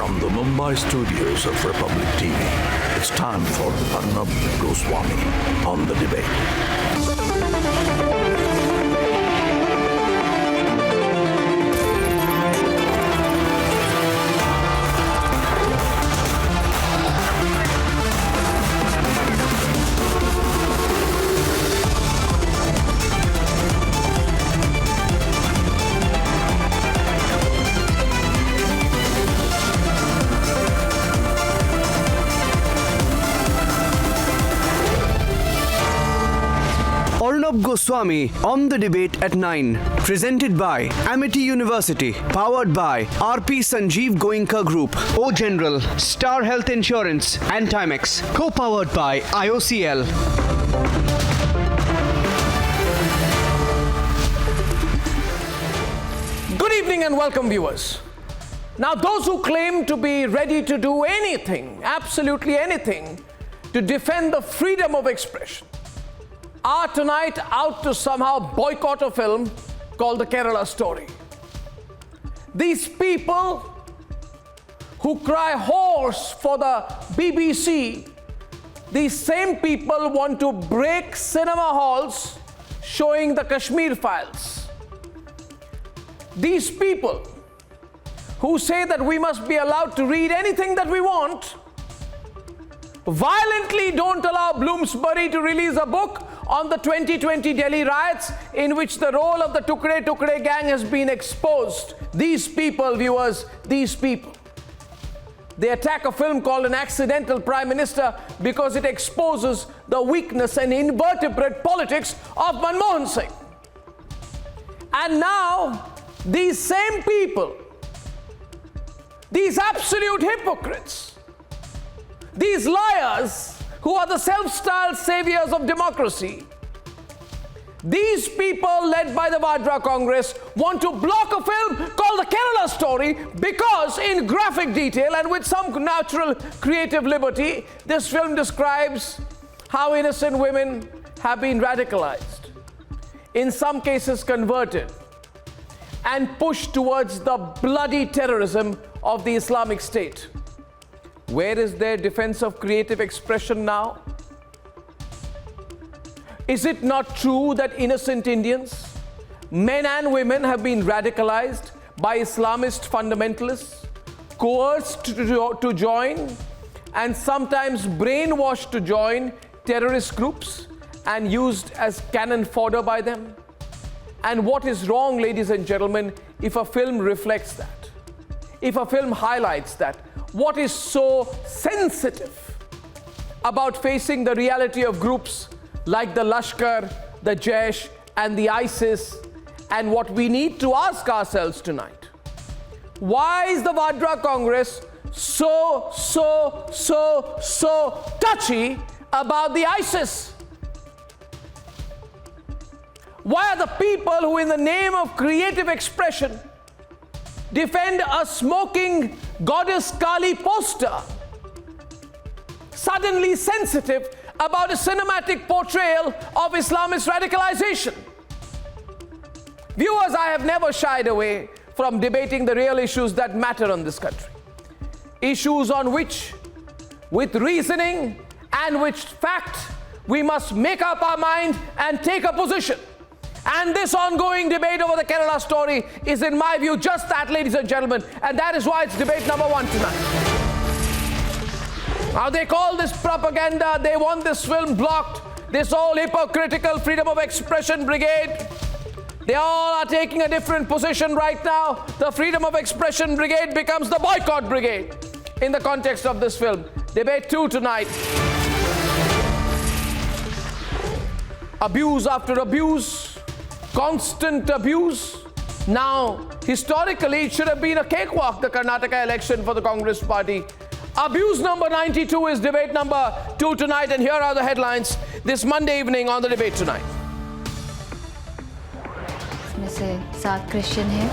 From the Mumbai studios of Republic TV, it's time for Arnab Goswami on the debate. Arnab Goswami on the debate at 9. Presented by Amity University. Powered by RP Sanjeev Goenka Group. O General, Star Health Insurance and Timex. Co-powered by IOCL. Good evening and welcome, viewers. Now, those who claim to be ready to do anything, absolutely anything, to defend the freedom of expression, are tonight out to somehow boycott a film called The Kerala Story. These people who cry hoarse for the BBC, these same people want to break cinema halls showing the Kashmir Files. These people who say that we must be allowed to read anything that we want violently don't allow Bloomsbury to release a book on the 2020 Delhi riots in which the role of the Tukre Tukre gang has been exposed. These people, viewers, these people. They attack a film called An Accidental Prime Minister because it exposes the weakness and invertebrate politics of Manmohan Singh. And now, these same people, these absolute hypocrites, these liars who are the self-styled saviors of democracy, these people led by the Vadra Congress want to block a film called The Kerala Story because in graphic detail and with some natural creative liberty, this film describes how innocent women have been radicalized, in some cases converted, and pushed towards the bloody terrorism of the Islamic State. Where is their defense of creative expression now? Is it not true that innocent Indians, men and women, have been radicalized by Islamist fundamentalists, coerced to join, and sometimes brainwashed to join terrorist groups and used as cannon fodder by them? And what is wrong, ladies and gentlemen, if a film reflects that? If a film highlights that? What is so sensitive about facing the reality of groups like the Lashkar, the Jaish, and the ISIS? And what we need to ask ourselves tonight: why is the Vadra Congress so touchy about the ISIS? Why are the people who, in the name of creative expression, defend a smoking Goddess Kali poster suddenly sensitive about a cinematic portrayal of Islamist radicalization? Viewers, I have never shied away from debating the real issues that matter in this country. Issues on which, with reasoning and with fact, we must make up our mind and take a position. And this ongoing debate over the Kerala Story is, in my view, just that, ladies and gentlemen. And that is why it's debate number 1 tonight. Now, they call this propaganda. They want this film blocked. This whole hypocritical freedom of expression brigade. They all are taking a different position right now. The freedom of expression brigade becomes the boycott brigade in the context of this film. Debate 2 tonight. Abuse after abuse. Constant abuse. Now, historically, it should have been a cakewalk, the Karnataka election for the Congress party. Abuse number 92 is debate number 2 tonight, and here are the headlines this Monday evening on the debate tonight. इसमें से 7 Christian हैं,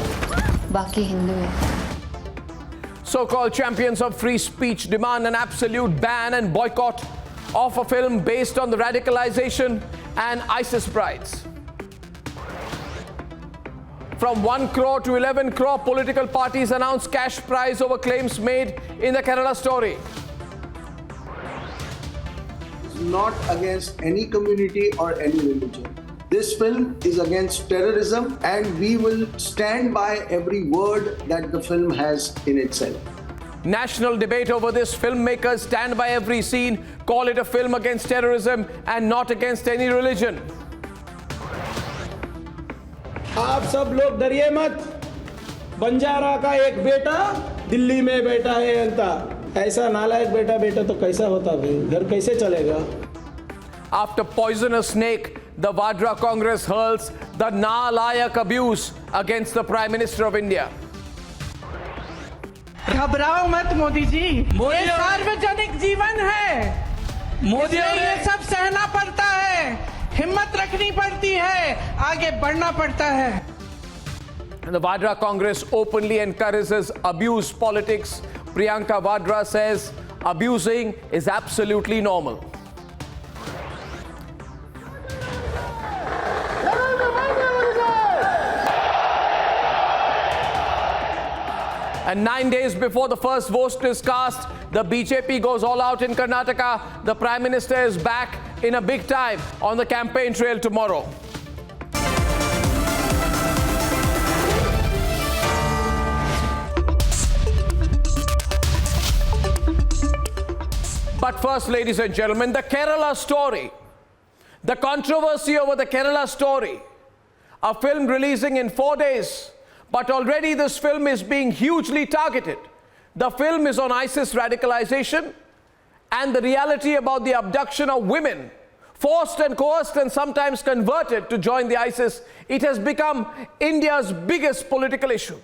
बाकी हिंदू हैं. So-called champions of free speech demand an absolute ban and boycott of a film based on the radicalization and ISIS brides. From 1 crore to 11 crore, political parties announce cash prize over claims made in the Kerala story. Not against any community or any religion. This film is against terrorism, and we will stand by every word that the film has in itself. National debate over this. Filmmakers stand by every scene, call it a film against terrorism and not against any religion. आप सब लोग डरिए मत। बंजारा का एक बेटा दिल्ली में बैठा है अंता। ऐसा नालायक बेटा तो कैसा होता भाई? घर कैसे चलेगा? After poisonous snake, the Vadra Congress hurls the nalayak abuse against the Prime Minister of India. घबराओ मत मोदी जी, ये सार्वजनिक जीवन है, मोदी ये सब सहना पड़ता है, हिम्मत रखनी पड़ती है, आगे बढ़ना पड़ता है. And the Vadra Congress openly encourages abuse politics. Priyanka Vadra says abusing is absolutely normal. And 9 days before the first vote is cast, the BJP goes all out in Karnataka. The Prime Minister is back in a big time on the campaign trail tomorrow. But first, ladies and gentlemen, the Kerala story. The controversy over the Kerala story. A film releasing in 4 days. But already this film is being hugely targeted. The film is on ISIS radicalization and the reality about the abduction of women, forced and coerced and sometimes converted to join the ISIS. It has become India's biggest political issue.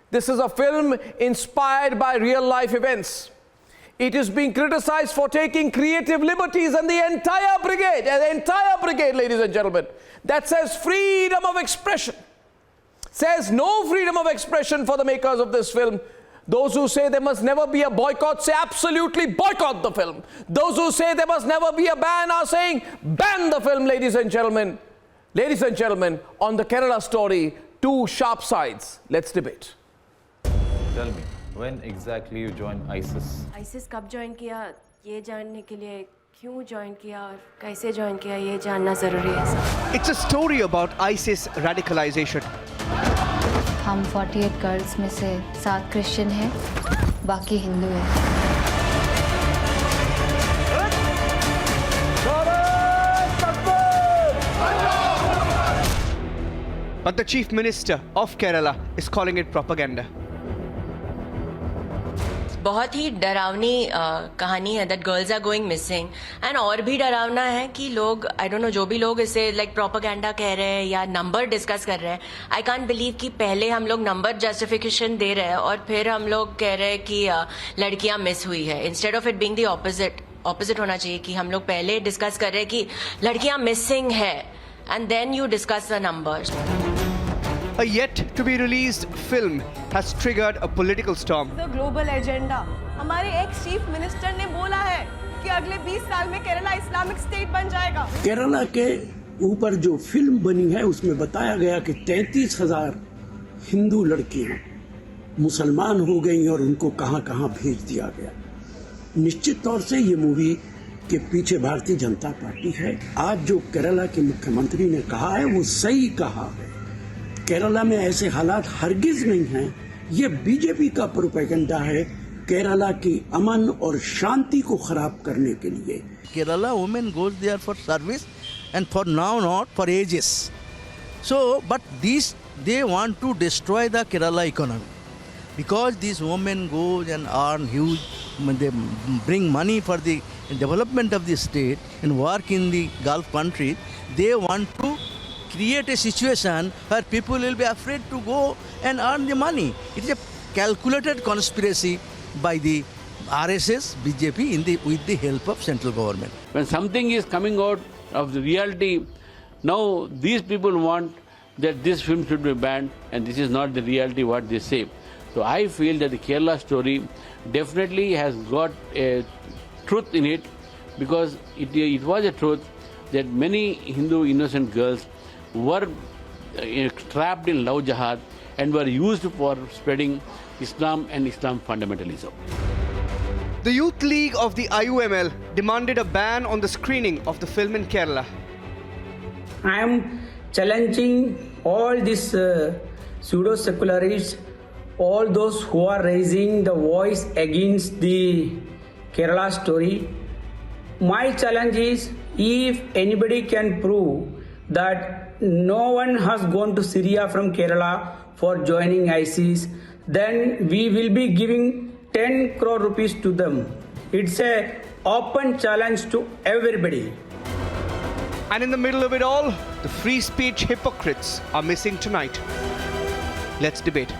This is a film inspired by real-life events. It is being criticized for taking creative liberties, and the entire brigade, ladies and gentlemen, that says freedom of expression, says no freedom of expression for the makers of this film. Those who say there must never be a boycott say absolutely boycott the film. Those who say there must never be a ban are saying ban the film, ladies and gentlemen. Ladies and gentlemen, on the Kerala story, two sharp sides. Let's debate. Tell me, when exactly you joined ISIS? ISIS कब join किया ये जानने के लिए क्यों join किया और कैसे ज्वाइन किया ये जानना ज़रूरी है sir. It's a story about ISIS radicalization. हम 48 गर्ल्स में से 7 क्रिश्चियन हैं, बाकी हिंदू हैं. But the Chief Minister of Kerala is calling it propaganda. बहुत ही डरावनी कहानी है that girls are going missing. And और भी डरावना है कि लोग आई डोंट नो जो भी लोग इसे लाइक प्रोपेगेंडा कह रहे हैं या नंबर डिस्कस कर रहे हैं. आई कांट बिलीव कि पहले हम लोग नंबर जस्टिफिकेशन दे रहे हैं और फिर हम लोग कह रहे हैं कि लड़कियां मिस हुई है. Instead of it being the opposite होना चाहिए कि हम लोग पहले डिस्कस कर रहे हैं कि लड़कियां मिसिंग है and then you discuss the numbers. A yet-to-be-released film has triggered a political storm. The global agenda. हमारे एक्स चीफ मिनिस्टर ने बोला है कि अगले 20 साल में केरला इस्लामिक स्टेट बन जाएगा. केरला के ऊपर जो फिल्म बनी है उसमें बताया गया कि 33,000 हिंदू लड़कियां मुसलमान हो गई और उनको कहां-कहां भेज दिया गया. निश्चित तौर से ये मूवी के पीछे भारतीय जनता पार्टी है. आज जो केरला के मुख्यमंत्री ने कहा है वो सही कहा है. केरला में ऐसे हालात हरगिज नहीं हैं. ये बीजेपी का प्रोपेगेंडा है केरला की अमन और शांति को खराब करने के लिए. Kerala women goes there for service and for now not for ages. So, but they want to destroy the Kerala economy because these women goes and earn huge. They bring money for the development of the state and work in the Gulf countries. They want to create a situation where people will be afraid to go and earn the money. It is a calculated conspiracy by the RSS, BJP with the help of central government. When something is coming out of the reality, now these people want that this film should be banned, and this is not the reality what they say. So I feel that the Kerala story definitely has got a truth in it, because it was a truth that many Hindu innocent girls were trapped in love jihad and were used for spreading Islam and Islam fundamentalism. The Youth League of the IUML demanded a ban on the screening of the film in Kerala. I am challenging all these pseudo-secularists, all those who are raising the voice against the Kerala story. My challenge is, if anybody can prove that no one has gone to Syria from Kerala for joining ISIS, then we will be giving 10 crore rupees to them. It's an open challenge to everybody. And in the middle of it all, the free speech hypocrites are missing tonight. Let's debate.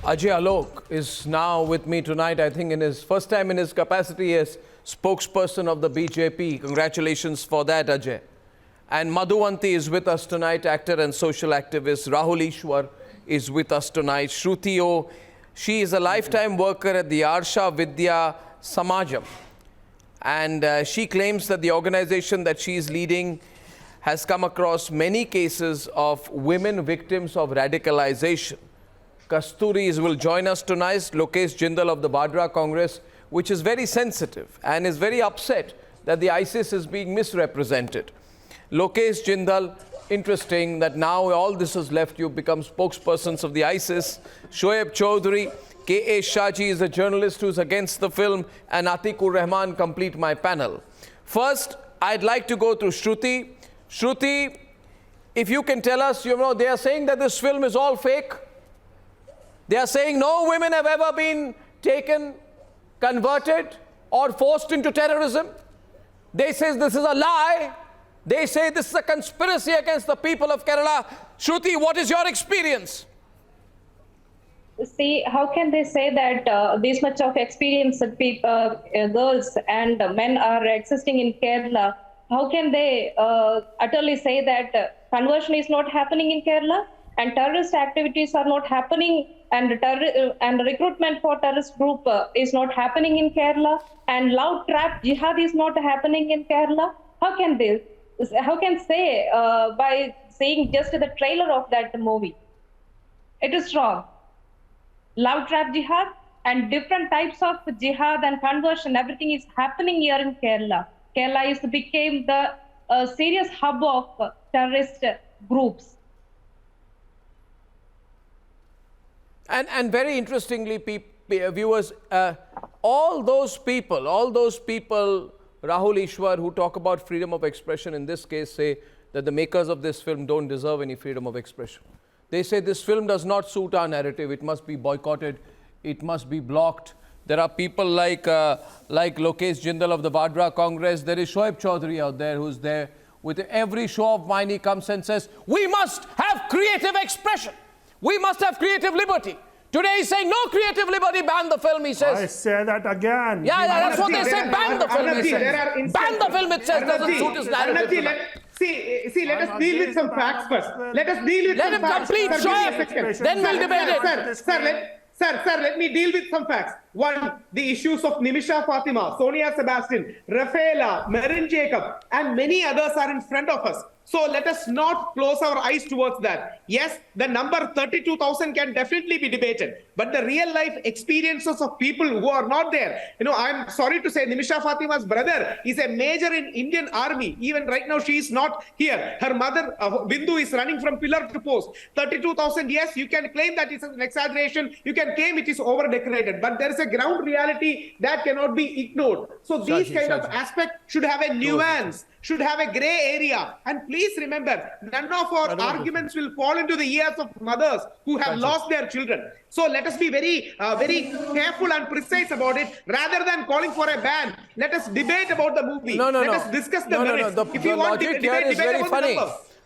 Ajay Alok is now with me tonight, I think in his first time in his capacity as spokesperson of the BJP. Congratulations for that, Ajay. And Madhuvanti is with us tonight, actor and social activist. Rahul Ishwar is with us tonight. Shruti O, she is a lifetime worker at the Arsha Vidya Samajam. And she claims that the organization that she is leading has come across many cases of women victims of radicalization. Kasturi will join us tonight, Lokesh Jindal of the Vadra Congress, which is very sensitive and is very upset that the ISIS is being misrepresented. Lokesh Jindal, interesting that now all this has left you become spokespersons of the ISIS. Shoaib Chaudhary, K.A. Shaji is a journalist who's against the film, and Atikur Rahman complete my panel. First, I'd like to go through Shruti. Shruti, if you can tell us, they are saying that this film is all fake. They are saying no women have ever been taken, converted, or forced into terrorism. They say this is a lie. They say this is a conspiracy against the people of Kerala. Shruti, what is your experience? See, how can they say that this much of experienced people, girls and men are existing in Kerala? How can they utterly say that conversion is not happening in Kerala and terrorist activities are not happening and recruitment for terrorist group is not happening in Kerala and loud trap jihad is not happening in Kerala? How can they? How can say by seeing just the trailer of that movie? It is wrong. Loud trap jihad and different types of jihad and conversion, everything is happening here in Kerala. Kerala became the serious hub of terrorist groups. And very interestingly, viewers, all those people, Rahul Ishwar, who talk about freedom of expression in this case, say that the makers of this film don't deserve any freedom of expression. They say this film does not suit our narrative. It must be boycotted. It must be blocked. There are people like Lokesh Jindal of the Vadra Congress. There is Shoaib Chaudhary out there who's there. With every show of mine, he comes and says, we must have creative expression. We must have creative liberty. Today he's saying, no creative liberty, ban the film, he says. I say that again. Yeah, that's what they say, ban the film, he says. Ban the film, it says, doesn't suit his narrative. See, let us deal with some facts first. Let us deal with some facts. Let him complete, Shoaib. Then we'll debate it. Sir, let me deal with some facts. One, the issues of Nimisha Fatima, Sonia Sebastian, Rafaela, Marin Jacob, and many others are in front of us. So let us not close our eyes towards that. Yes, the number 32,000 can definitely be debated, but the real life experiences of people who are not there. I'm sorry to say, Nimisha Fatima's brother is a major in Indian army. Even right now, she is not here. Her mother, Bindu, is running from pillar to post. 32,000, yes, you can claim that it's an exaggeration. You can claim it is over-decorated, but there is a ground reality that cannot be ignored. So these kind of aspects should have a nuance, should have a gray area. And please remember, none of our arguments will fall into the ears of mothers who have lost their children. So let us be very careful and precise about it. Rather than calling for a ban, let us debate about the movie. Let us discuss the merits. The logic here is very funny.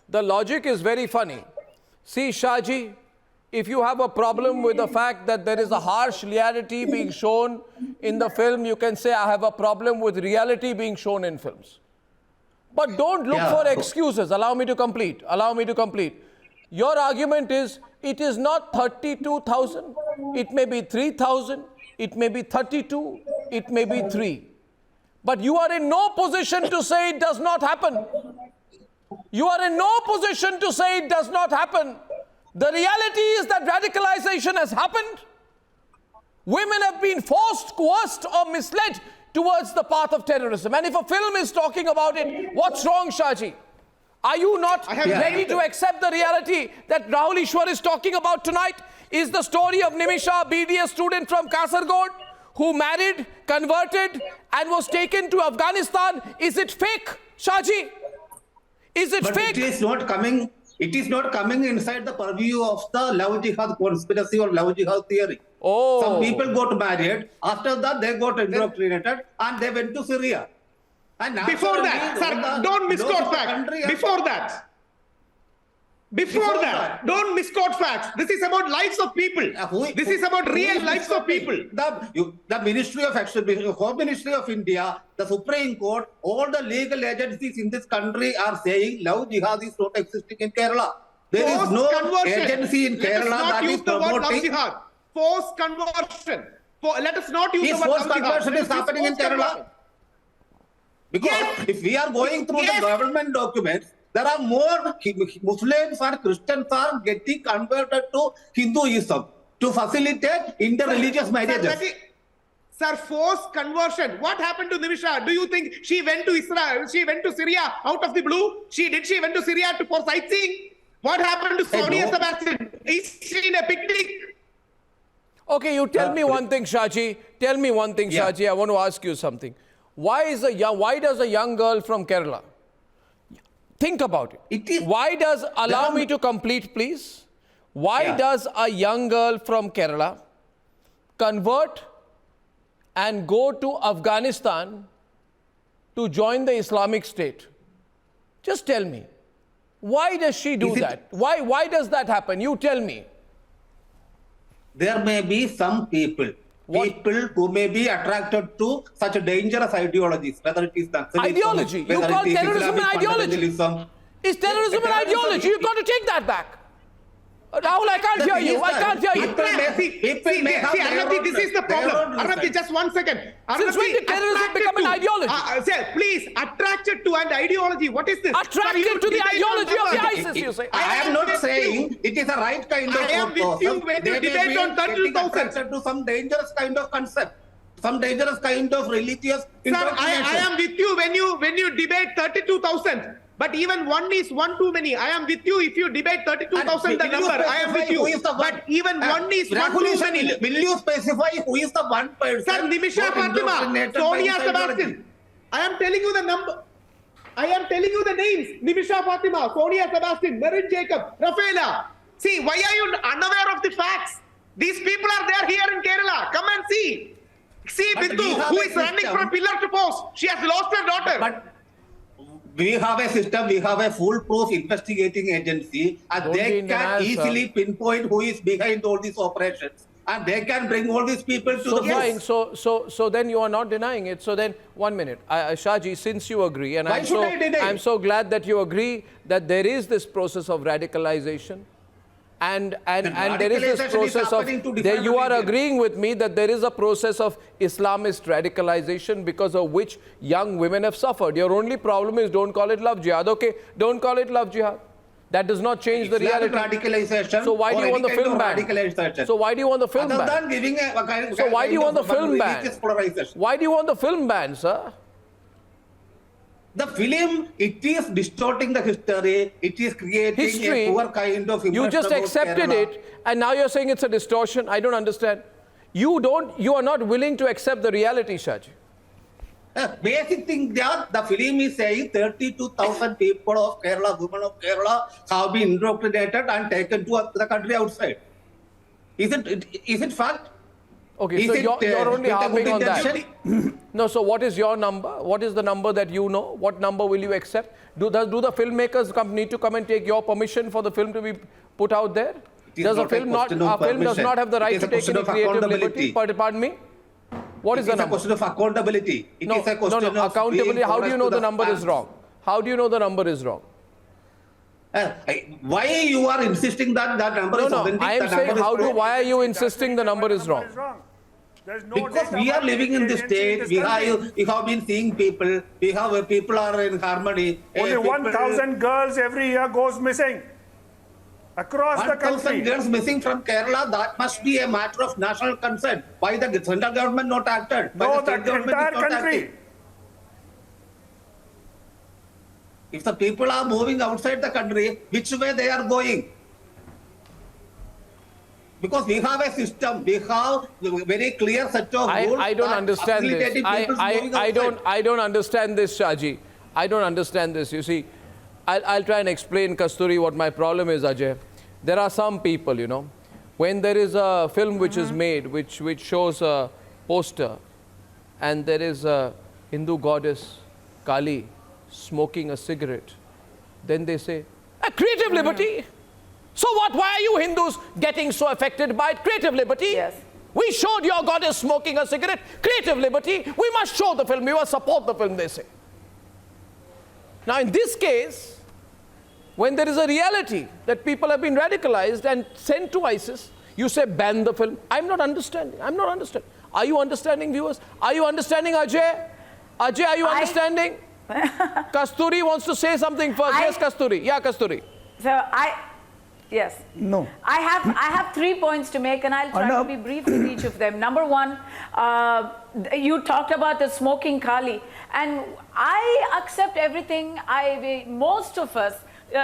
The logic is very funny. See, Shaji, if you have a problem with the fact that there is a harsh reality being shown in the film, you can say, I have a problem with reality being shown in films. But don't look for excuses. Allow me to complete. Your argument is, it is not 32,000. It may be 3,000. it may be 32, it may be 3. But you are in no position to say it does not happen. You are in no position to say it does not happen. The reality is that radicalization has happened. Women have been forced, coerced, or misled towards the path of terrorism. And if a film is talking about it, what's wrong, Shahji? Are you not ready to accept the reality that Rahul Ishwar is talking about tonight? Is the story of Nimisha, a BDS student from Kasargod, who married, converted, and was taken to Afghanistan? Is it fake, Shahji? Is it fake? It is not coming. It is not coming inside the purview of the love jihad conspiracy or love jihad theory. Oh. Some people got married. After that, they got indoctrinated and they went to Syria. And before that, sir, don't misquote facts. Before that, don't misquote facts. This is about lives of people. This is about real lives of people. The Ministry of Home Ministry of India, the Supreme Court, all the legal agencies in this country are saying love jihad is not existing in Kerala. There is no agency in Kerala that is promoting. Forced conversion. Let us not use the word forced conversion is happening in Kerala. Because if we are going through the government documents, there are more Muslims or Christians are getting converted to Hinduism to facilitate interreligious marriages. Sir, forced conversion. What happened to Nimisha? Do you think she went to Israel? She went to Syria out of the blue? She went to Syria for sightseeing? What happened to Sonia Sebastian? Is she in a picnic? Okay, you tell me one thing, Shahji. Tell me one thing, Shahji. I want to ask you something. Why does a young girl from Kerala, think about it. Why does, allow me to complete, please. Why does a young girl from Kerala convert and go to Afghanistan to join the Islamic State? Just tell me. Why does she do that? Why does that happen? You tell me. There may be some people who may be attracted to such dangerous ideologies, whether it is ideology. You call terrorism an ideology. Is terrorism an ideology? You've got to take that back. Rahul, I can't hear you. I can't hear you. Arnab, this is the problem. Arnab, just 1 second. Since when did terrorism become an ideology? Sir, please, attracted to an ideology. What is this? Attracted to the ideology of the ISIS, you say. I am not saying it is a right kind of I am with you when you debate on 32,000. To some dangerous kind of concept, some dangerous kind of religious. Sir, I am with you when you debate 32,000. But even one is one too many. I am with you if you debate 32,000 the number. I am with you. But even one is one too many. Will you specify who is the one person? Sir, Nimisha Fatima, Sonia Sebastian. I am telling you the number. I am telling you the names. Nimisha Fatima, Sonia Sebastian, Marin Jacob, Rafaela. See, why are you unaware of the facts? These people are there here in Kerala. Come and see. See Bindu, who is running from pillar to post. She has lost her daughter. But we have a system, we have a foolproof investigating agency, and they can easily pinpoint who is behind all these operations. And they can bring all these people to the fine. So then you are not denying it. So then, 1 minute. Shahji, since you agree, and I'm so glad that you agree that there is this process of radicalization, and there is this process of, you are agreeing with me that there is a process of Islamist radicalization because of which young women have suffered. Your only problem is don't call it love jihad. Okay, don't call it love jihad. That does not change the reality. Radicalization. So why do you want the film ban? So why do you want the film ban? Other than giving a kind so why do you want the film ban? Why do you want the film ban, sir? The film, it is distorting the history. It is creating a poor kind of image. You just accepted it, and now you're saying it's a distortion. I don't understand. You are not willing to accept the reality, Shahji. Basic thing that the film is saying 32,000 people of Kerala, women of Kerala, have been indoctrinated and taken to the country outside. Is it fact? Okay, so you're only harping on that. No, so what is your number? What is the number that you know? What number will you accept? Do the filmmakers need to come and take your permission for the film to be put out there? Does a film does not have the right to take any creative liberty? Pardon me? What is the number? It is a question of accountability. It is a question of accountability. How do you know the number is wrong? How do you know the number is wrong? Why you are insisting that number is authentic? I am saying why are you insisting the number is wrong? Because we are living in this state, we have been seeing people, people are in harmony. Only 1,000 girls every year goes missing across the country. 1,000 girls missing from Kerala, that must be a matter of national concern. Why the central government not acted? No, the entire country. If the people are moving outside the country, which way they are going? Because we have a system, we have a very clear set of rules. I don't understand this. I don't understand this, Shaji. I don't understand this. You see, I'll try and explain, Kasturi, what my problem is, Ajay. There are some people, you know, when there is a film which is made, which shows a poster, and there is a Hindu goddess, Kali, smoking a cigarette, then they say, creative liberty. So what? Why are you Hindus getting so affected by it? Creative liberty? Yes. We showed your goddess smoking a cigarette. Creative liberty. We must show the film. We must support the film, they say. Now in this case, when there is a reality that people have been radicalized and sent to ISIS, you say ban the film. I'm not understanding. I'm not understanding. Are you understanding, viewers? Are you understanding, Ajay? Ajay, are you understanding? Kasturi wants to say something first. Yes, Kasturi. Yeah, Kasturi. So yes. No. I have 3 points to make, and I'll try to be brief with each of them. Number one, you talked about the smoking Kali, and I accept everything. Most of us,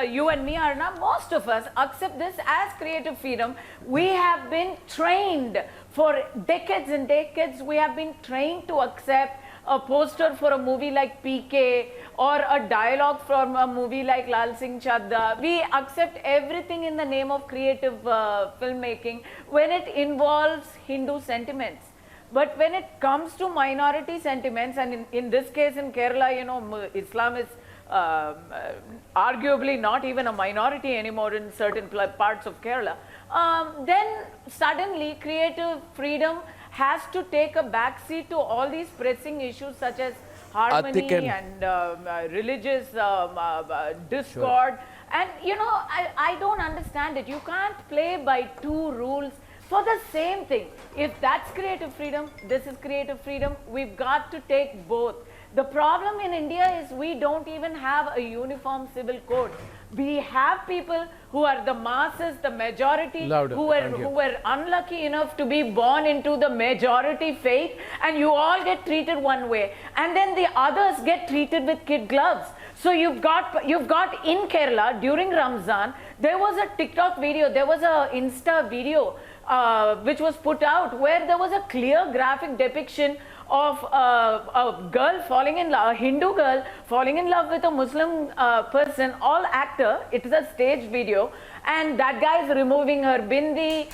you and me, Arnab, most of us accept this as creative freedom. We have been trained for decades and decades. We have been trained to accept a poster for a movie like PK or a dialogue from a movie like Lal Singh Chadda. We accept everything in the name of creative filmmaking when it involves Hindu sentiments. But when it comes to minority sentiments, and in this case in Kerala, you know, Islam is arguably not even a minority anymore in certain parts of Kerala, then suddenly creative freedom has to take a backseat to all these pressing issues such as harmony and religious discord. Sure. And you know, I don't understand it. You can't play by two rules for the same thing. If that's creative freedom, this is creative freedom. We've got to take both. The problem in India is we don't even have a uniform civil code. We have people who are the masses, the majority, who were unlucky enough to be born into the majority faith, and you all get treated one way, and then the others get treated with kid gloves. So you've got in Kerala during Ramzan, there was a TikTok video, there was a Insta video which was put out where there was a clear graphic depiction of a girl falling in love, a Hindu girl falling in love with a Muslim person, all actor. It is a stage video, and that guy is removing her bindi,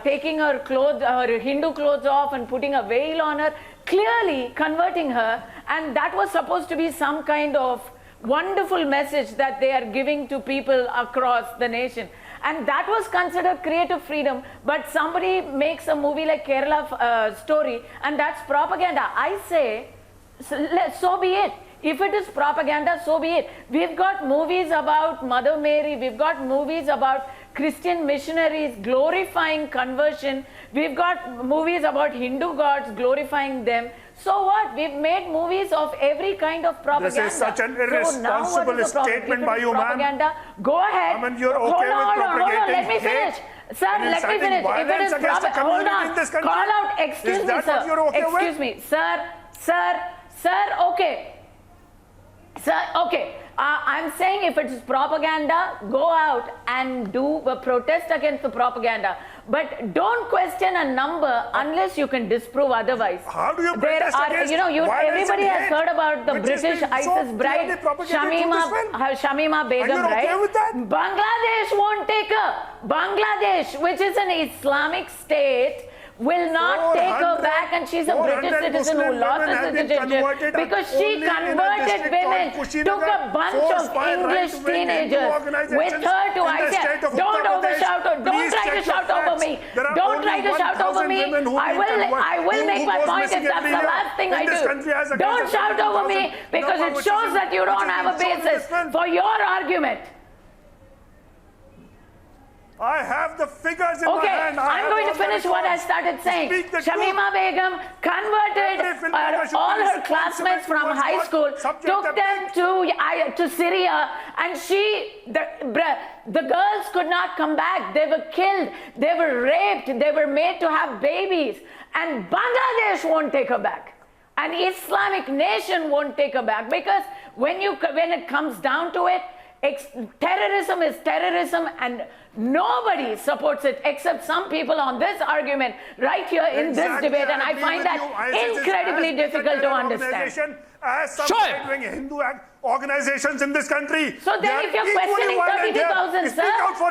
taking her clothes, her Hindu clothes off, and putting a veil on her, clearly converting her. And that was supposed to be some kind of wonderful message that they are giving to people across the nation. And that was considered creative freedom, but somebody makes a movie like Kerala Story, and that's propaganda. I say, so be it. If it is propaganda, so be it. We've got movies about Mother Mary, we've got movies about Christian missionaries glorifying conversion, we've got movies about Hindu gods glorifying them. So what? We've made movies of every kind of propaganda. This is such an irresponsible statement by you, ma'am. Go ahead. I mean, you're okay with propagating let me finish. Sir, let me finish. If it is hold on. Call out. Excuse me, sir. Excuse me. Sir, okay. Sir, okay. I'm saying if it's propaganda, go out and do a protest against the propaganda. But don't question a number unless you can disprove otherwise. How do you protest against? You know, everybody has heard about the British ISIS bride, Shamima Begum, right? Okay with that? Bangladesh won't take her. Bangladesh, which is an Islamic state, will not take her back, and she's a British citizen who lost her citizenship because she converted women, took a bunch of English teenagers with her to ISIS. Don't overshout, don't try to shout over me. Don't try to shout over me. I will make my point if that's the last thing I do. Don't shout over me because it shows that you don't have a basis for your argument. I have the figures in my Okay, hand. I'm going to finish what I started saying. Shamima Begum converted all her classmates from high school, took them to Syria, and the girls could not come back. They were killed, they were raped, they were made to have babies, and Bangladesh won't take her back. An Islamic nation won't take her back, because when it comes down to it, terrorism is terrorism, and nobody supports it except some people on this argument right here in this debate, and I find that incredibly difficult to understand. As some right-wing Hindu organizations in this country. So then if you're questioning 32,000, sir,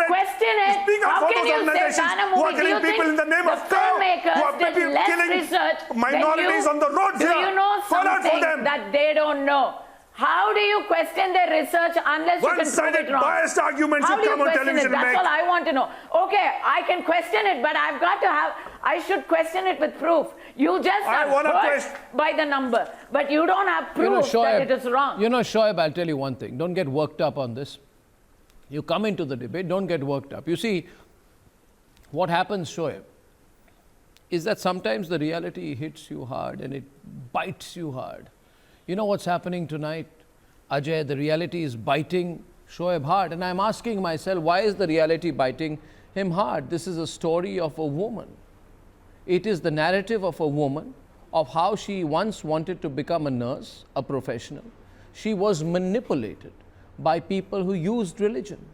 question it. How can you say Ghana movie? Do you think the filmmakers did less research minorities on the roads? Do you know something that they don't know? How do you question their research unless you can prove it wrong? Biased arguments How do you come on question it? television. That's all I want to know. Okay, I can question it, but I should question it with proof. You just are hurt by the number, but you don't have proof that it is wrong. You know, Shoaib, I'll tell you one thing. Don't get worked up on this. You come into the debate, don't get worked up. You see, what happens, Shoaib, is that sometimes the reality hits you hard and it bites you hard. You know what's happening tonight, Ajay? The reality is biting Shoaib hard. And I'm asking myself, why is the reality biting him hard? This is a story of a woman. It is the narrative of a woman, of how she once wanted to become a nurse, a professional. She was manipulated by people who used religion.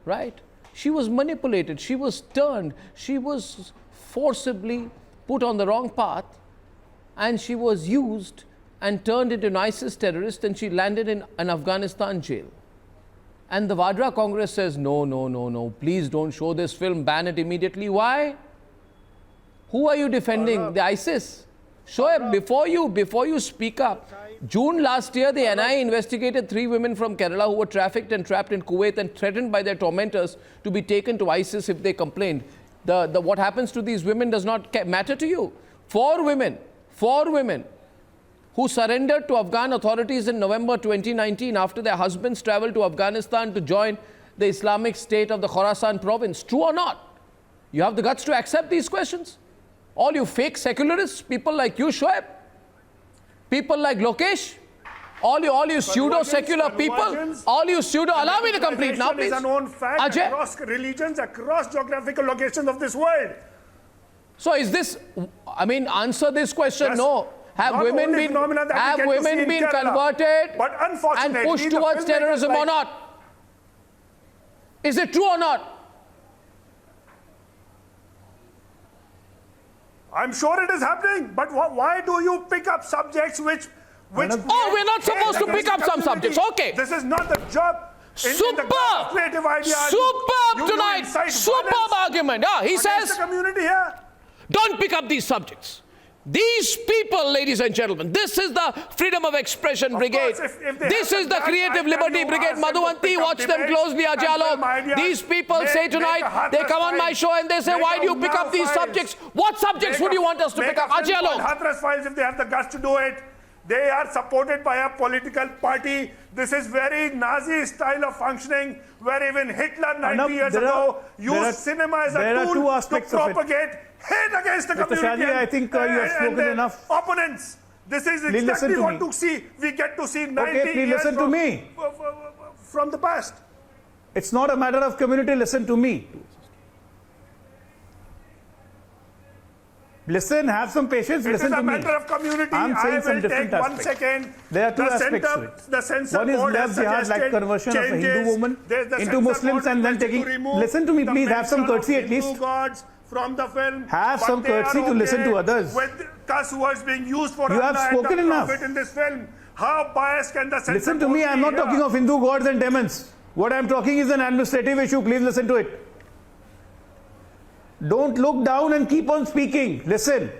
Right? She was manipulated. She was turned. She was forcibly put on the wrong path, and she was used and turned into an ISIS terrorist, and she landed in an Afghanistan jail. And the Vadra Congress says, no, please don't show this film, ban it immediately. Why? Who are you defending? The ISIS? Shoaib, before you speak up, June last year, the NIA investigated 3 women from Kerala who were trafficked and trapped in Kuwait and threatened by their tormentors to be taken to ISIS if they complained. What happens to these women does not matter to you. 4 women who surrendered to Afghan authorities in November 2019 after their husbands traveled to Afghanistan to join the Islamic State of the Khorasan province. True or not? You have the guts to accept these questions? All you fake secularists, people like you, Shoaib, people like Lokesh, all you pseudo-secular people, allow me to complete now, please. Is a known fact Ajay. Across religions, across geographical locations of this world. So is this, answer this question, yes. No. Have women been converted and pushed towards terrorism or not? Is it true or not? I'm sure it is happening, but why do you pick up subjects which we're not supposed to pick up some subjects. Okay. This is not the job. Superb tonight. Superb argument. Yeah, he says, the community here. Don't pick up these subjects. These people, ladies and gentlemen, this is the Freedom of Expression Brigade. This is the Creative Liberty Brigade. Madhuvanti, watch them closely, Ajay. These people say tonight, they come on my show and they say, why do you pick up these subjects? What subjects would you want us to pick up? Ajay Hathras files, if they have the guts to do it. They are supported by a political party. This is very Nazi style of functioning, where even Hitler 90 years ago used cinema as a tool to propagate hate against the community. Shadi, I think you have spoken enough. Opponents. This is exactly what we get to see 90 years listen to me. From the past. It's not a matter of community. Listen to me. Listen, have some patience. Listen to me. It is a matter of community. I'm saying some different aspects. 1 second. There are 2 aspects to it. The censor one is board love jihad, like conversion of a Hindu woman into Muslims and then taking. Listen to me, please. Have some courtesy at least. From the film, have some courtesy to listen to others. With cuss words being used for you have spoken enough. In this film, how biased can the censor listen to me. I'm not talking of Hindu gods and demons. What I'm talking is an administrative issue. Please listen to it. Don't look down and keep on speaking. Listen.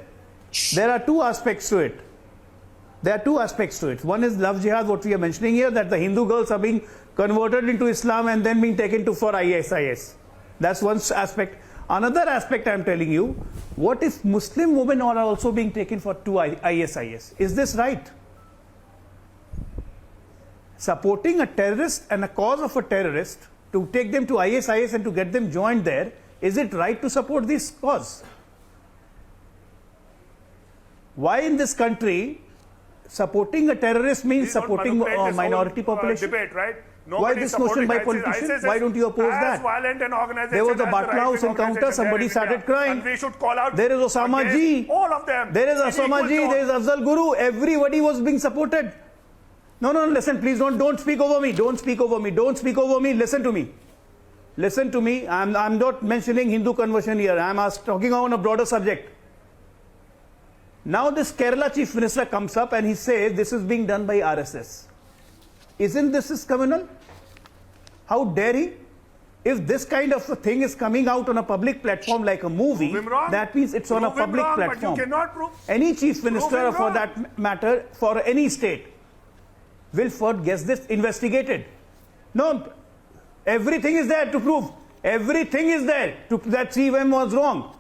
There are 2 aspects to it. One is love jihad, what we are mentioning here, that the Hindu girls are being converted into Islam and then being taken to for ISIS. That's one aspect. Another aspect I'm telling you, what if Muslim women are also being taken for to ISIS? Is this right? Supporting a terrorist and a cause of a terrorist to take them to ISIS and to get them joined there, is it right to support this cause? Why in this country supporting a terrorist means supporting a minority population? Debate, right? Why this motion by politicians? Why don't you oppose that? There was a Batla House encounter, somebody started crying. And we should call out there is Osama Ji. All of them. There is Osama Ji, there is Afzal Guru. Everybody was being supported. No, listen, please don't speak over me. Don't speak over me. Don't speak over me. Listen to me. Listen to me. I'm not mentioning Hindu conversion here. I'm talking on a broader subject. Now this Kerala Chief Minister comes up and he says this is being done by RSS. Isn't this criminal? How dare he? If this kind of a thing is coming out on a public platform like a movie, that means it's on a public platform. But you cannot prove. Any chief minister, or for that matter, for any state, will first get this investigated. No, everything is there to prove. Everything is there that CVM was wrong.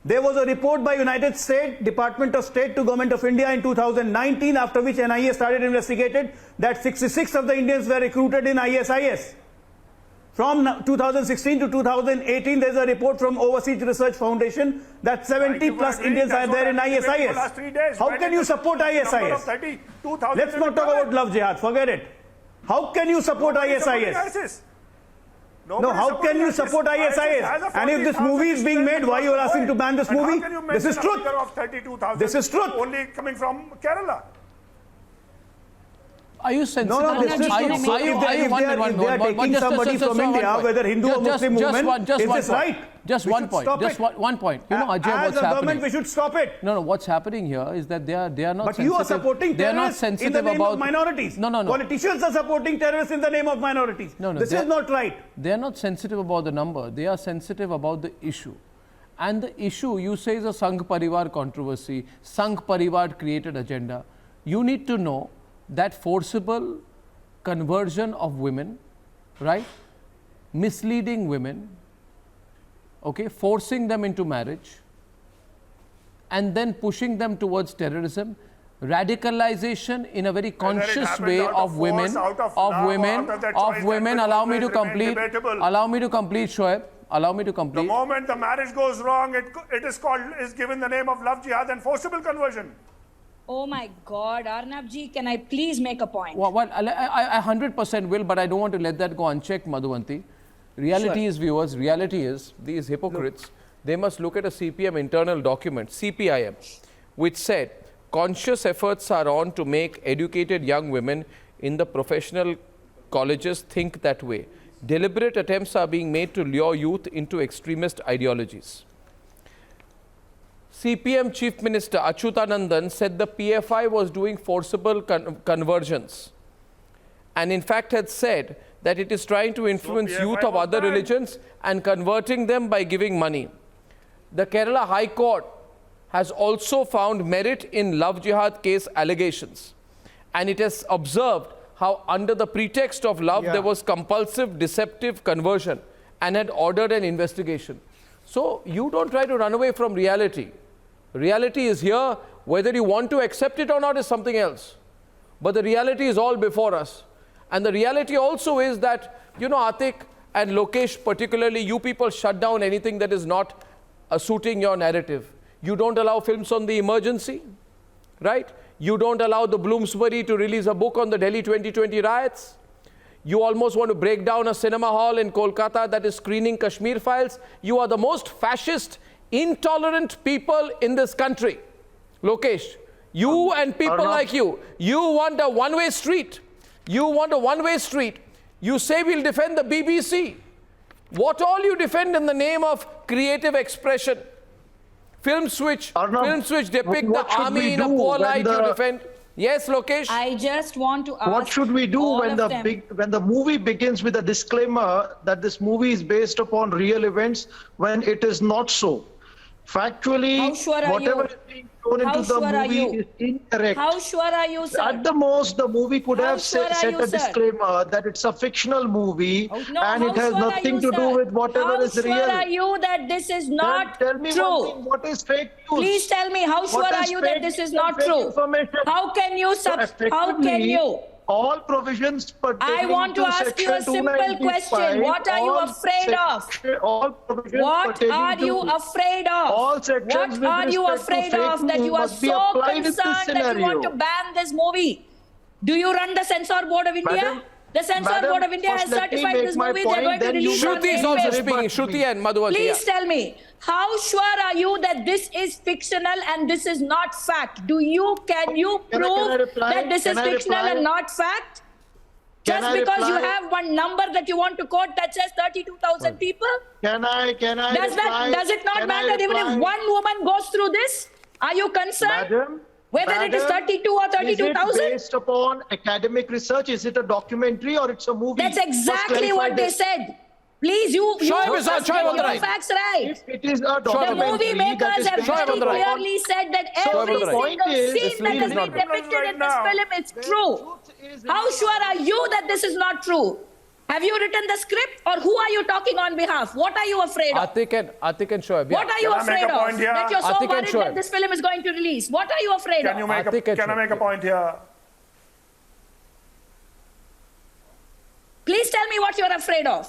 There was a report by United States Department of State to Government of India in 2019, after which NIA started investigated, that 66 of the Indians were recruited in ISIS. From 2016 to 2018, there's a report from Overseas Research Foundation that 70 plus Indians are there in ISIS. How can you support ISIS? Let's not talk about love jihad, forget it. How can you support ISIS? No, how can you support ISIS? And if this movie is being made, why you are asking to ban this movie? This is truth. This is truth. Only coming from Kerala. Are you sensitive? No, this is truth. If they are taking somebody from India, whether Hindu or Muslim woman, is this right? Just one point. Just one point. You know, Ajay, what's happening? As a government, we should stop it. No, what's happening here is that they are not but sensitive. You are supporting terrorists in the name of minorities. No. Politicians are supporting terrorists in the name of minorities. This is not right. They are not sensitive about the number. They are sensitive about the issue. And the issue, you say, is a Sangh Parivar controversy. Sangh Parivar created agenda. You need to know that forcible conversion of women, right? Misleading women, okay, forcing them into marriage, and then pushing them towards terrorism, radicalization in a very conscious way of women, allow me to complete, Shoaib, allow me to complete. The moment the marriage goes wrong, it is given the name of love jihad and forcible conversion. Oh my God, Arnab ji, can I please make a point? Well, I 100% will, but I don't want to let that go unchecked, Madhuvanti. Reality is, viewers, reality is, these hypocrites, they must look at a CPM internal document, CPIM, which said, conscious efforts are on to make educated young women in the professional colleges think that way. Deliberate attempts are being made to lure youth into extremist ideologies. CPM Chief Minister Achyutanandan said the PFI was doing forcible conversions, and in fact had said that it is trying to influence youth of other religions and converting them by giving money. The Kerala High Court has also found merit in love jihad case allegations, and it has observed how under the pretext of love there was compulsive deceptive conversion and had ordered an investigation. So you don't try to run away from reality. Reality is here. Whether you want to accept it or not is something else. But the reality is all before us. And the reality also is that, you know, Atik and Lokesh particularly, you people shut down anything that is not suiting your narrative. You don't allow films on the emergency, right? You don't allow the Bloomsbury to release a book on the Delhi 2020 riots. You almost want to break down a cinema hall in Kolkata that is screening Kashmir files. You are the most fascist, intolerant people in this country. Lokesh, you and people like you want a one-way street. You want a one-way street. You say we'll defend the BBC. What all you defend in the name of creative expression? Films which depict the army in a poor light you defend. Yes, Lokesh? I just want to ask what should we do when the movie begins with a disclaimer that this movie is based upon real events when it is not so? Factually, whatever is being shown into the movie is incorrect. How sure are you, sir? At the most, the movie could have set a disclaimer that it's a fictional movie and it has nothing to do with whatever is real. How sure are you that this is not tell me true? One thing, what is fake news? Please tell me, how sure are you that this is not true? How can you all provisions pertaining I want to ask you a simple question. What are you afraid of? What are you afraid of? What are you afraid of that you are so concerned that you want to ban this movie? Do you run the Censor Board of India? The Censor Board of India has certified this movie. They are going to release it. Shruti is also speaking. Shruti and Madhuvanti. Please tell me, how sure are you that this is fictional and this is not fact? Can you prove that this is fictional and not fact? Just because you have one number that you want to quote that says 32,000 people? Can I Does it not matter even if one woman goes through this? Are you concerned? Whether it is 32 or 32,000? Is it based upon academic research? Is it a documentary or it's a movie? That's exactly what they said. Please, you must get your facts right. If it is a documentary, the movie makers have very clearly said that every single scene that has been depicted in this film is true. How sure are you that this is not true? Have you written the script, or who are you talking on behalf? What are you afraid of? Atik and Shoaib. What are you afraid of? That you're so worried that this film is going to release. What are you afraid of? Can I make a point here? Please tell me what you're afraid of.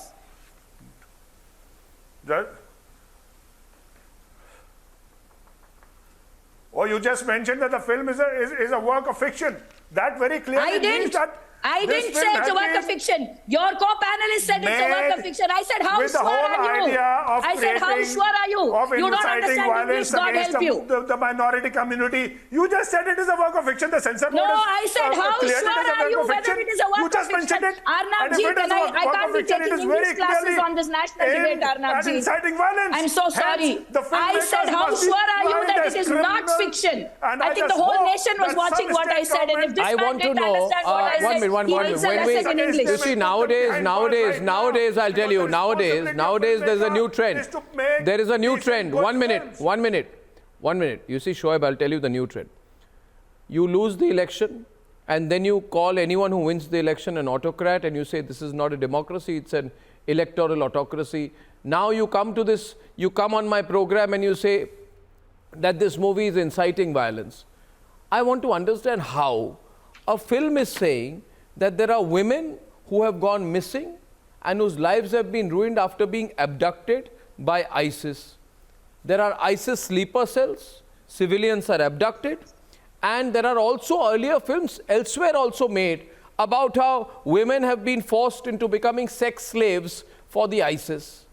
Oh, you just mentioned that the film is a work of fiction. That very clearly means that I didn't say it's a work of fiction. Your co-panelist said it's a work of fiction. I said, how sure are you? I said, how sure are you? You don't understand English, God help you. The minority community. You just said it is a work of fiction. The censor board I said, how sure are you whether it is a work of fiction? Arnab ji, I can't be taking English classes on this national debate, Arnab ji. I'm so sorry. I said, how sure are you that it is not fiction? I think the whole nation was watching what I said, and if this man didn't understand what I said, you see, nowadays, I'll tell you, nowadays there's a new trend. There is a new trend. 1 minute. You see, Shoaib, I'll tell you the new trend. You lose the election, and then you call anyone who wins the election an autocrat, and you say this is not a democracy, it's an electoral autocracy. Now you come to this, you come on my program and you say that this movie is inciting violence. I want to understand how a film is saying that there are women who have gone missing and whose lives have been ruined after being abducted by ISIS. There are ISIS sleeper cells, civilians are abducted, and there are also earlier films elsewhere also made about how women have been forced into becoming sex slaves for the ISIS.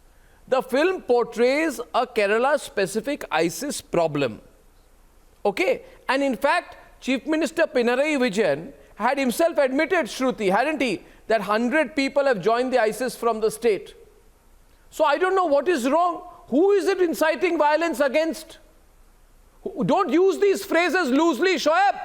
The film portrays a Kerala-specific ISIS problem. Okay, and in fact, Chief Minister Pinarayi Vijayan had himself admitted, Shruti, hadn't he, that 100 people have joined the ISIS from the state. So I don't know what is wrong. Who is it inciting violence against? Don't use these phrases loosely, Shoaib.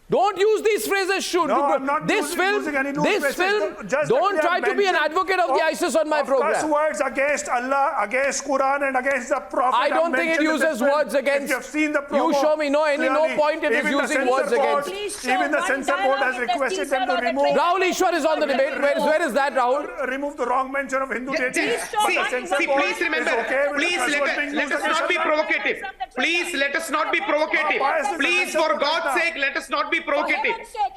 Don't use these phrases. No, I'm not using any loose phrases. Don't try to be an advocate of the ISIS on my program. Curse words against Allah, against Quran, and against the Prophet. I don't think it uses words against. If you've seen the promo, you show me no point it is using words against. Even the censor board has requested them to remove. Rahul Ishwar is on the debate. Where is that, Rahul? Remove the wrong mention of Hindu deities. Please remember. Please let us not be provocative. Please let us not be provocative. Please, for God's sake, let us not be provocative.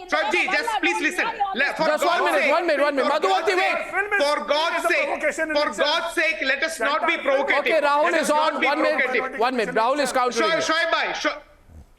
Shobji, just please listen. Just 1 minute. Madhuvanti, wait. For God's sake, let us not be provocative. Okay, Rahul is on. 1 minute. Rahul is countering.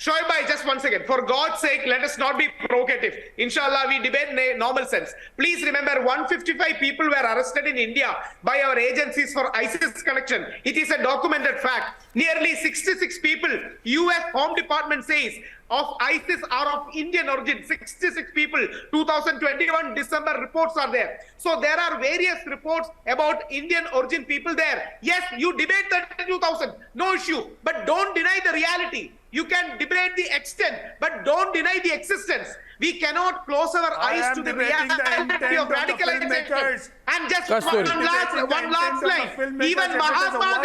Shoaib bhai, just 1 second. For God's sake, let us not be provocative. Inshallah, we debate in normal sense. Please remember, 155 people were arrested in India by our agencies for ISIS connection. It is a documented fact. Nearly 66 people, US Home Department says, of ISIS are of Indian origin. 66 people. 2021 December reports are there. So there are various reports about Indian origin people there. Yes, you debate 32,000. No issue. But don't deny the reality. You can debate the extent, but don't deny the existence. We cannot close our eyes to the reality of radicalization. And just one last line. Even Mahatma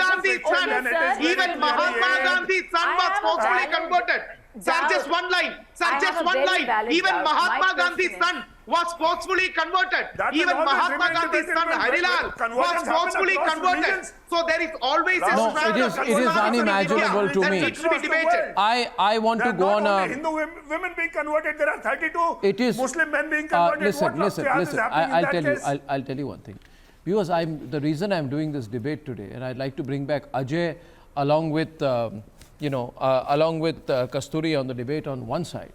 Gandhi's son was forcefully converted. Sir, just one line. Even Mahatma Gandhi's son was forcefully converted. That will Even always Mahatma remain Gandhi's debatable son when Harilal was conversions happen forcefully across converted. religions. So there is always a No, strand it of is Islam in unimaginable India to that me. needs to be debated. I want to go on Not a... only Hindu women being converted, there are 32 It is Muslim men being converted. listen. What jihad is happening I'll in tell that you. case? I'll tell you one thing. Because the reason I'm doing this debate today, and I'd like to bring back Ajay along with Kasturi on the debate on one side,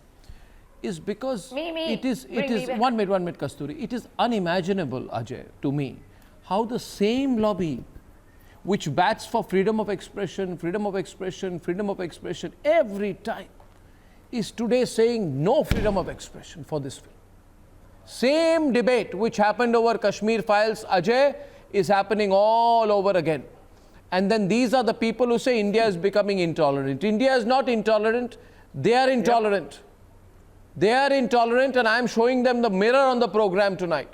is because it is 1 minute, Kasturi. It is unimaginable, Ajay, to me, how the same lobby which bats for freedom of expression every time is today saying no freedom of expression for this film. Same debate which happened over Kashmir files, Ajay, is happening all over again. And then these are the people who say India is becoming intolerant. India is not intolerant, they are intolerant. Yep. They are intolerant, and I am showing them the mirror on the program tonight.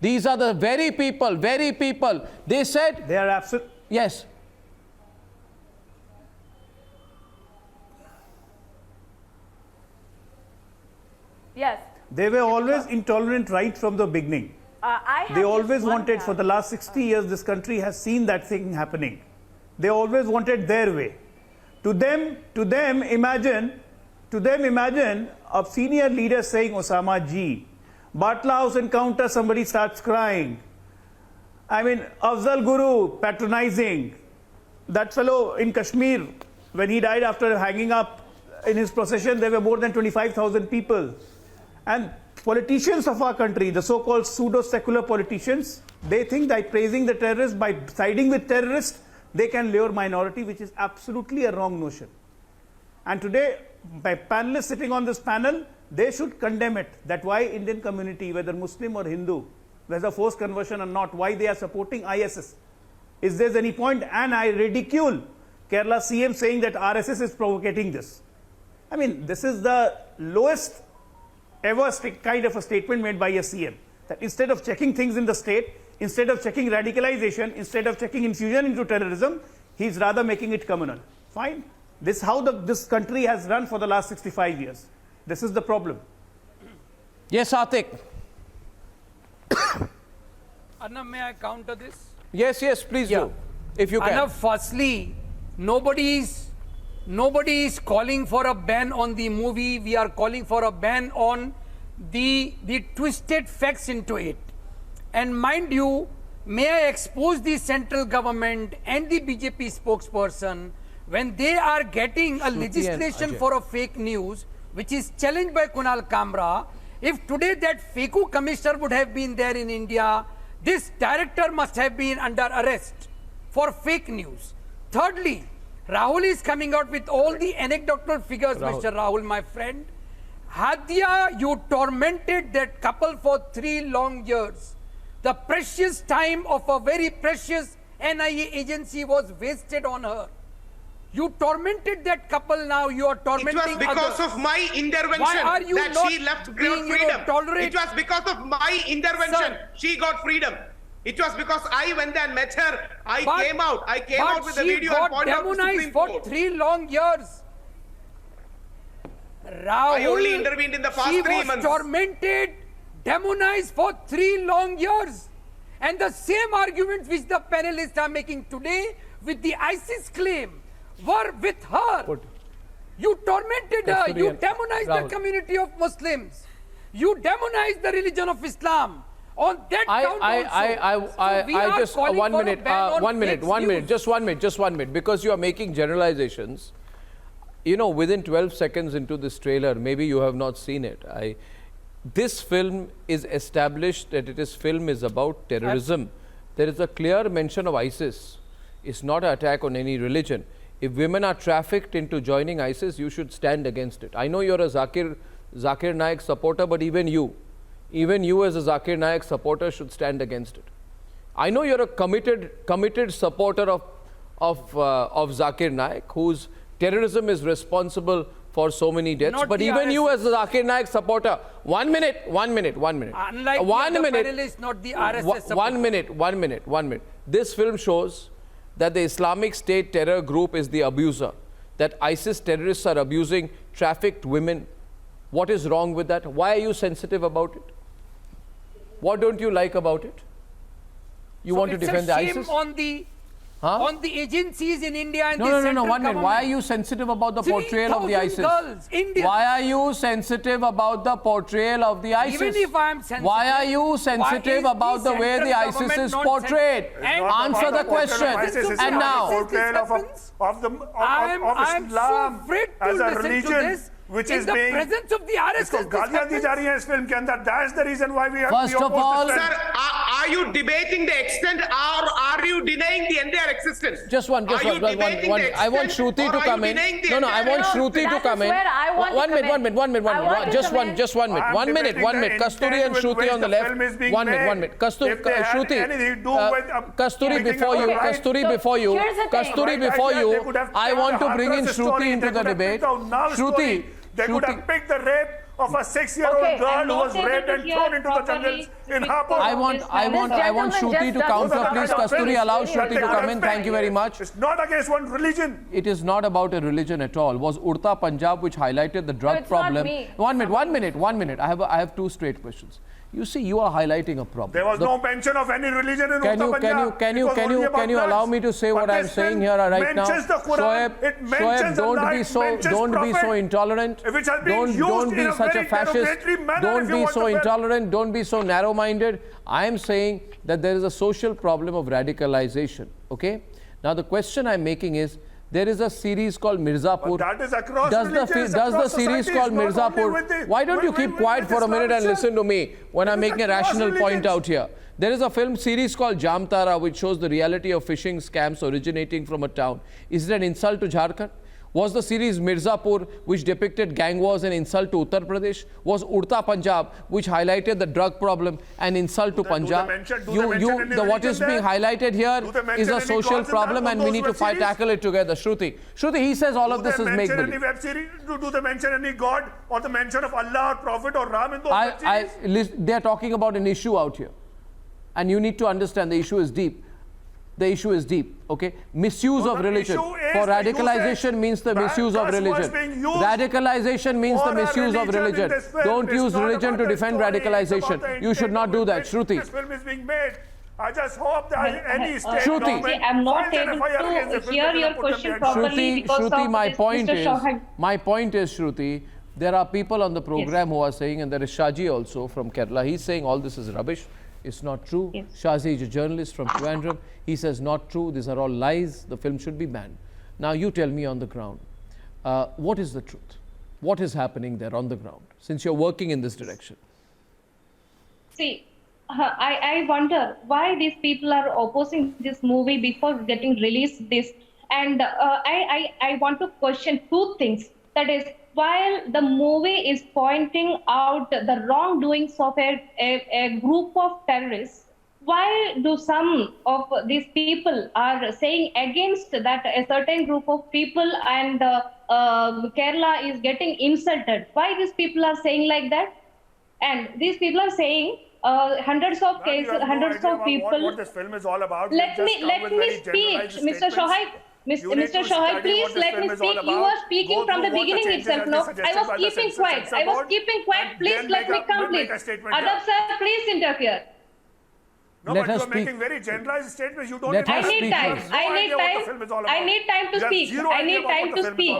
These are the very people. They said... They are absolute... Yes. Yes. They were always intolerant right from the beginning. They always wanted, for the last 60 years, this country has seen that thing happening. They always wanted their way. To them, imagine a senior leader saying, Osama ji, Batla House encounter, somebody starts crying. I mean, Afzal Guru patronizing. That fellow in Kashmir, when he died after hanging up in his procession, there were more than 25,000 people. And politicians of our country, the so-called pseudo-secular politicians, they think that praising the terrorists, by siding with terrorists, they can lure minority, which is absolutely a wrong notion. And today, by panelists sitting on this panel, they should condemn it. That why Indian community, whether Muslim or Hindu, whether forced conversion or not, why they are supporting ISIS. Is there any point? And I ridicule Kerala CM saying that RSS is provocating this. I mean, this is the lowest ever kind of a statement made by a CM. That instead of checking things in the state, instead of checking radicalization, instead of checking infusion into terrorism, he's rather making it communal. Fine. This is how this country has run for the last 65 years. This is the problem. Yes, Atik. Arnab, may I counter this? Yes, please do. If you can. Arnab, firstly, nobody is calling for a ban on the movie. We are calling for a ban on the twisted facts into it. And mind you, may I expose the central government and the BJP spokesperson when they are getting a legislation for a fake news, which is challenged by Kunal Kamra. If today that FACU commissioner would have been there in India, this director must have been under arrest for fake news. Thirdly, Rahul is coming out with all the anecdotal figures, Mr. Rahul, my friend. Hadia, you tormented that couple for 3 long years. The precious time of a very precious NIA agency was wasted on her. You tormented that couple, now you are tormenting others. It was because of my intervention that she left freedom. It was because of my intervention she got freedom. It was because I went and met her. I came out with the video and pointed out to the Supreme Court. For 3 long years. Rahul, I only intervened in the past 3 months. She was tormented, demonized for 3 long years. And the same arguments which the panelists are making today with the ISIS claim were with her. You tormented her. You demonized the community of Muslims. You demonized the religion of Islam. On that count I just 1 minute, just 1 minute, because you are making generalizations. You know, within 12 seconds into this trailer, maybe you have not seen it. This film is established that film is about terrorism. There is a clear mention of ISIS. It's not an attack on any religion. If women are trafficked into joining ISIS, you should stand against it. I know you're a Zakir Naik supporter, but even you as a Zakir Naik supporter should stand against it. I know you're a committed supporter of Zakir Naik, whose terrorism is responsible for so many deaths. But even you as a Zakir Naik supporter, 1 minute. Unlike the panelists, not the RSS supporter. 1 minute. This film shows that the Islamic State terror group is the abuser, that ISIS terrorists are abusing trafficked women. What is wrong with that? Why are you sensitive about it? What don't you like about it? You want to defend the ISIS? On the agencies in India and No, the no, no, central no, 1 minute. government. Why are you sensitive about the portrayal of the 3,000 ISIS? girls, Indians. Why are you sensitive about the portrayal of the ISIS? Even if I am sensitive, why are you sensitive about the way the ISIS is portrayed? Answer the question. And now, I am so afraid to listen to this. Which in is the being presence of the RSS. गालियां दी जा रही हैं इस film के अंदर. That's the reason why we have. First of all, sir, are you debating the extent or are you denying the entire existence? Just one. I want Shruti to come in. No, I want Shruti to come in. One minute. Just one minute. 1 minute. Kasturi and Shruti on the left. 1 minute. Kasturi before you. I want to bring in Shruti into the debate. Shruti. They could have picked the rape of a 6-year-old girl who was raped and thrown into the jungles in Hapur. I want Shruti to counter, please. Kasturi, allow Shruti to come in. Thank you very much. It's not against one religion. It is not about a religion at all. Was Urta Punjab which highlighted the drug problem? 1 minute. I have two straight questions. You see, you are highlighting a problem. There was no mention of any religion in Uttar Punjab. Can you allow me to say what I'm saying here right now? Shoaib, don't be so intolerant. Don't be such a fascist. Don't be so intolerant. Don't be so narrow-minded. I am saying that there is a social problem of radicalization. Okay? Now the question I'm making is, there is a series called Mirzapur. But that is across does the series called Mirzapur? Why don't you keep quiet for a minute and listen to me when I'm making a rational point out here? There is a film series called Jamtara which shows the reality of phishing scams originating from a town. Is it an insult to Jharkhand? Was the series Mirzapur, which depicted gang wars, an insult to Uttar Pradesh? Was Urta Punjab, which highlighted the drug problem, an insult to Punjab? What is being highlighted here is a social problem, and we need to tackle it together. Shruti, he says all of this is make-believe. Do they mention any God or the mention of Allah or Prophet or Ram in those web series? They are talking about an issue out here, and you need to understand the issue is deep. The issue is deep, okay? Misuse of religion. For radicalization means the misuse of religion. Radicalization means the misuse of religion. Don't use religion to defend radicalization. You should not do that. Shruti. This film is being made. I just hope that any state Shruti, I'm not able to hear your question properly because of my point is, Shruti, there are people on the program who are saying, and there is Shaji also from Kerala, he's saying all this is rubbish. It's not true. Yes. Shazi is a journalist from Trivandrum. He says not true. These are all lies. The film should be banned. Now you tell me on the ground, what is the truth? What is happening there on the ground since you're working in this direction? See, I wonder why these people are opposing this movie before getting released this. And I want to question two things. That is, while the movie is pointing out the wrongdoings of a group of terrorists, why do some of these people are saying against that a certain group of people and Kerala is getting insulted? Why these people are saying like that? And these people are saying hundreds of cases, hundreds of people. What this film is all about. Let me speak, Mr. Shoaib. Mr. Shoaib, please let me speak. You were speaking from the beginning itself. No, I was keeping quiet. Please let me complete. Arnab sir, please interfere. No, but you are making very generalized statements. You don't even I need time. I need time to speak. I need time to speak.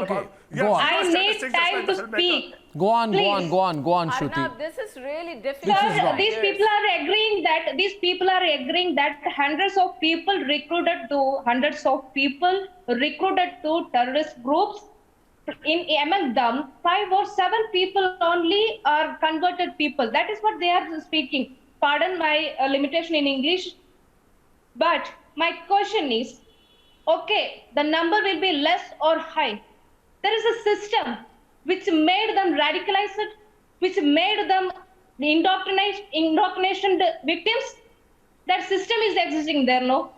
Go on, Shruti. Arnab, this is really difficult. Sir, these people are agreeing that hundreds of people recruited to terrorist groups. Among them, 5 or 7 people only are converted people. That is what they are speaking. Pardon my limitation in English. But my question is, okay, the number will be less or high. There is a system which made them radicalized, which made them indoctrination victims. That system is existing there, no?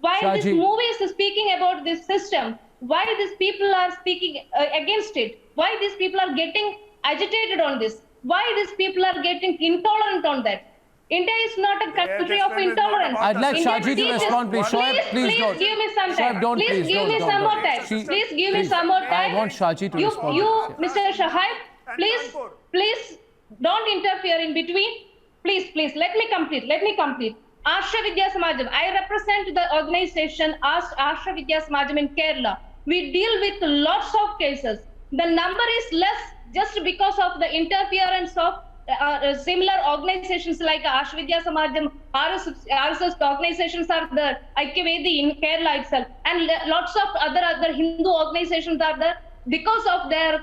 While this movie is speaking about this system, why these people are speaking against it? Why these people are getting agitated on this? Why these people are getting intolerant on that? India is not a country of intolerance. I'd like Shaji to respond, please. Shoaib, please don't. Give me some time. Shoaib, don't, please give me some more time. Please give me some more time. I want Shaji to respond. Mr. Shoaib, Please don't interfere in between. Please, let me complete. Asha Vidya Samajam, I represent the organization Asha Vidya Samajam in Kerala. We deal with lots of cases. The number is less just because of the interference of similar organizations like Asha Vidya Samajam, RSS organizations are there, Aikyavedi in Kerala itself, and lots of other Hindu organizations are there. Because of their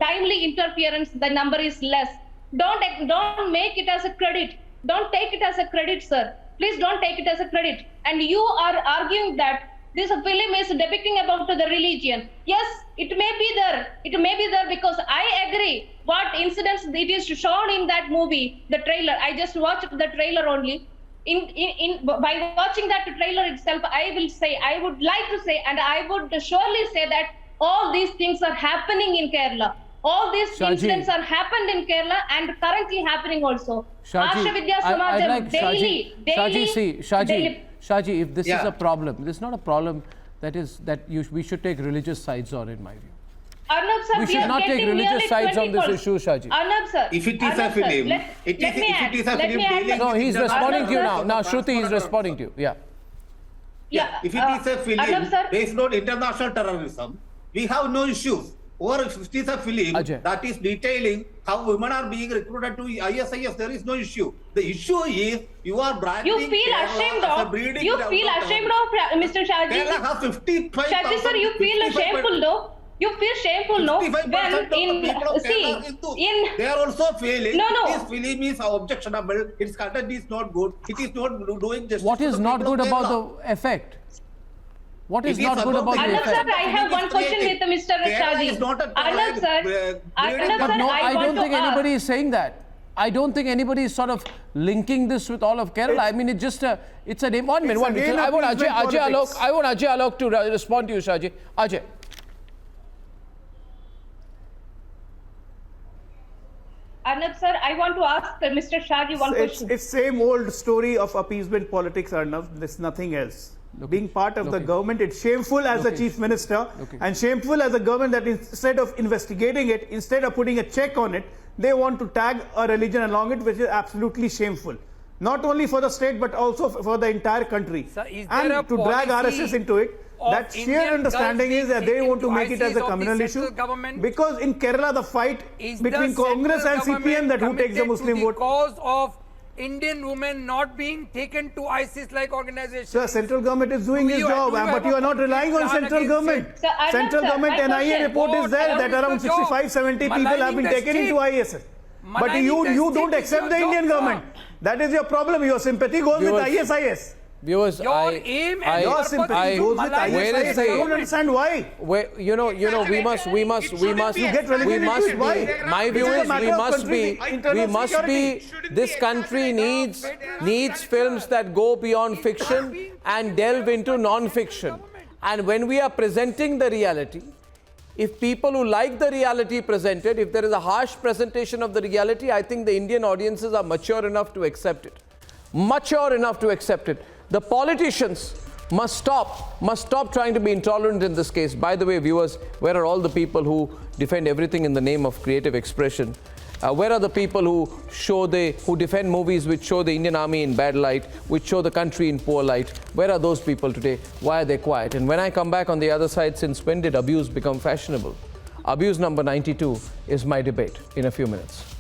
timely interference, the number is less. Don't make it as a credit. Don't take it as a credit, sir. Please don't take it as a credit. And you are arguing that this film is depicting about the religion. Yes, it may be there. It may be there because I agree what incidents it is shown in that movie, the trailer. I just watched the trailer only. By watching that trailer itself, I would like to say, and I would surely say that all these things are happening in Kerala. All these incidents are happened in Kerala and currently happening also. Asha Vidya Samajam daily. Shaji, if this is a problem, this is not a problem we should take religious sides on, in my view. Arnab sir, we should not take religious sides on this issue, Shaji. Arnab sir, if it is a film, it is a film. No, he's responding to you now. Now, Shruti is responding to you. Yeah. If it is a film based on international terrorism, we have no issues. Or if it is a film that is detailing how women are being recruited to ISIS, there is no issue. The issue is you are branding. You feel ashamed of Mr. Shaji. Kerala has 55,000. Shaji sir, you feel shameful though. You feel shameful, no? When they are also failing. No. This film is objectionable. Its content is not good. It is not doing justice. What is not good about the effect? What is not good about the Arnab effect? sir, I have one question with Mr. Shaji. Arnab sir, I don't think anybody is saying that. I don't think anybody is sort of linking this with all of Kerala. I mean, it's just it's a name. 1 minute. I want Ajay Alok to respond to you, Shaji. Ajay. Arnab sir, I want to ask Mr. Shaji one question. It's same old story of appeasement politics, Arnab. There's nothing else. Being part of the government, it's shameful as the chief minister and shameful as a government that instead of investigating it, instead of putting a check on it, they want to tag a religion along it, which is absolutely shameful. Not only for the state, but also for the entire country. And to drag RSS into it, that sheer understanding is that they want to make it as a communal issue. Because in Kerala, the fight between Congress and CPM, that who takes the Muslim vote. Because of Indian women not being taken to ISIS-like organizations. Sir, central government is doing its job, but you are not relying on central government. Central government NIA report is there that around 65-70 people have been taken into ISIS. But you don't accept the Indian government. That is your problem. Your sympathy goes with ISIS. Viewers, your sympathy goes with ISIS. I don't understand why. We must be. My view is we must be. This country needs films that go beyond fiction and delve into non-fiction. And when we are presenting the reality, if people who like the reality presented, if there is a harsh presentation of the reality, I think the Indian audiences are mature enough to accept it. The politicians must stop trying to be intolerant in this case. By the way, viewers, where are all the people who defend everything in the name of creative expression? Where are the people who defend movies which show the Indian army in bad light, which show the country in poor light? Where are those people today? Why are they quiet? And when I come back on the other side, since when did abuse become fashionable? Abuse number 92 is my debate in a few minutes.